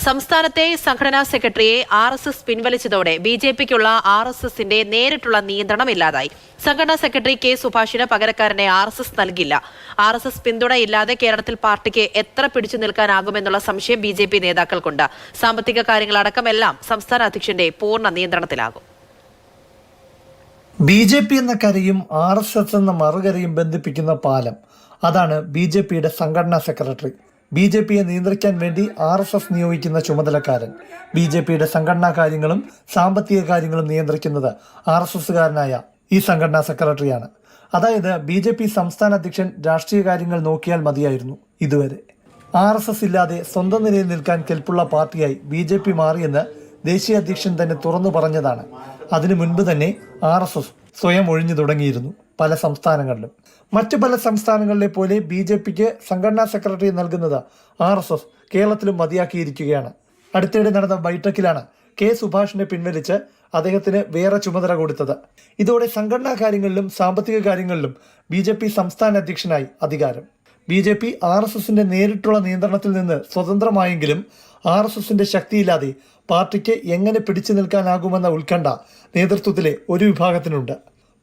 സംസ്ഥാനത്തെ സംഘടനാ സെക്രട്ടറിയെ RSS പിൻവലിച്ചതോടെ BJPക്കുള്ള RSSന്റെ നേരിട്ടുള്ള നിയന്ത്രണം ഇല്ലാതായി. സംഘടനാ സെക്രട്ടറി K സുഭാഷിന് പകരക്കാരനെ RSS നൽകില്ല. RSS പിന്തുണയില്ലാതെ കേരളത്തിൽ പാർട്ടിക്ക് എത്ര പിടിച്ചു നിൽക്കാനാകുമെന്നുള്ള സംശയം BJP നേതാക്കൾക്കുണ്ട്. സാമ്പത്തിക കാര്യങ്ങളടക്കമെല്ലാം സംസ്ഥാന അധ്യക്ഷന്റെ പൂർണ്ണ നിയന്ത്രണത്തിലാകും. BJP എന്ന കരയും RSS എന്ന മറുകരയും ബന്ധിപ്പിക്കുന്ന പാലം, അതാണ് BJPയുടെ സംഘടനാ സെക്രട്ടറി. BJPയെ നിയന്ത്രിക്കാൻ വേണ്ടി RSS നിയോഗിക്കുന്ന ചുമതലക്കാരൻ. BJPയുടെ സംഘടനാ കാര്യങ്ങളും സാമ്പത്തിക കാര്യങ്ങളും നിയന്ത്രിക്കുന്നത് RSSകാരനായ ഈ സംഘടനാ സെക്രട്ടറിയാണ്. അതായത് BJP സംസ്ഥാന അധ്യക്ഷൻ രാഷ്ട്രീയ കാര്യങ്ങൾ നോക്കിയാൽ മതിയായിരുന്നു ഇതുവരെ. RSS ഇല്ലാതെ സ്വന്തം നിലയിൽ നിൽക്കാൻ കെൽപ്പുള്ള പാർട്ടിയായി BJP മാറിയെന്ന് ദേശീയ അധ്യക്ഷൻ തന്നെ തുറന്നു പറഞ്ഞതാണ്. അതിനു മുൻപ് തന്നെ RSS സ്വയം ഒഴിഞ്ഞു തുടങ്ങിയിരുന്നു പല സംസ്ഥാനങ്ങളിലും. മറ്റു പല സംസ്ഥാനങ്ങളിലെ പോലെ BJPക്ക് സംഘടനാ സെക്രട്ടറി നൽകുന്നത് RSS കേരളത്തിലും മതിയാക്കിയിരിക്കുകയാണ്. അടുത്തിടെ നടന്ന ബൈഠക്കിലാണ് K സുഭാഷിനെ പിൻവലിച്ച് അദ്ദേഹത്തിന് വേറെ ചുമതല കൊടുത്തത്. ഇതോടെ സംഘടനാ കാര്യങ്ങളിലും സാമ്പത്തിക കാര്യങ്ങളിലും BJP സംസ്ഥാന അധ്യക്ഷനായി അധികാരം. BJP RSSന്റെ നേരിട്ടുള്ള നിയന്ത്രണത്തിൽ നിന്ന് സ്വതന്ത്രമായെങ്കിലും RSSന്റെ ശക്തിയില്ലാതെ പാർട്ടിക്ക് എങ്ങനെ പിടിച്ചു നിൽക്കാനാകുമെന്ന ഉത്കണ്ഠ നേതൃത്വത്തിലെ ഒരു വിഭാഗത്തിനുണ്ട്.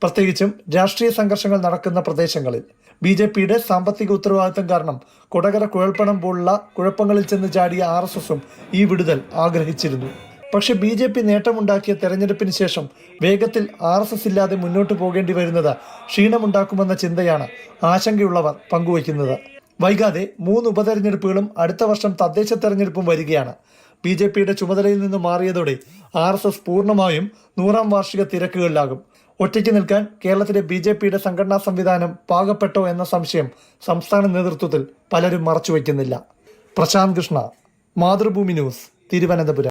പ്രത്യേകിച്ചും രാഷ്ട്രീയ സംഘർഷങ്ങൾ നടക്കുന്ന പ്രദേശങ്ങളിൽ. BJPയുടെ സാമ്പത്തിക ഉത്തരവാദിത്തം കാരണം കൊടകര കുഴൽപ്പണം പോലുള്ള കുഴപ്പങ്ങളിൽ ചെന്ന് ചാടിയ RSSും ഈ വിടുതൽ ആഗ്രഹിച്ചിരുന്നു. പക്ഷെ BJP നേട്ടമുണ്ടാക്കിയ തെരഞ്ഞെടുപ്പിന് ശേഷം വേഗത്തിൽ RSS ഇല്ലാതെ മുന്നോട്ട് പോകേണ്ടി വരുന്നത് ക്ഷീണമുണ്ടാക്കുമെന്ന ചിന്തയാണ് ആശങ്കയുള്ളവർ പങ്കുവയ്ക്കുന്നത്. വൈകാതെ 3 ഉപതെരഞ്ഞെടുപ്പുകളും അടുത്ത വർഷം തദ്ദേശ തെരഞ്ഞെടുപ്പും വരികയാണ്. BJPയുടെ ചുമതലയിൽ നിന്ന് മാറിയതോടെ RSS പൂർണ്ണമായും 100ാം വാർഷിക തിരക്കുകളിലാകും. ഒറ്റയ്ക്ക് നിൽക്കാൻ കേരളത്തിലെ BJPയുടെ സംഘടനാ സംവിധാനം പാകപ്പെട്ടോ എന്ന സംശയം സംസ്ഥാന നേതൃത്വത്തിൽ പലരും മറച്ചുവെക്കുന്നില്ല. പ്രശാന്ത് കൃഷ്ണ, മാതൃഭൂമി ന്യൂസ്, തിരുവനന്തപുരം.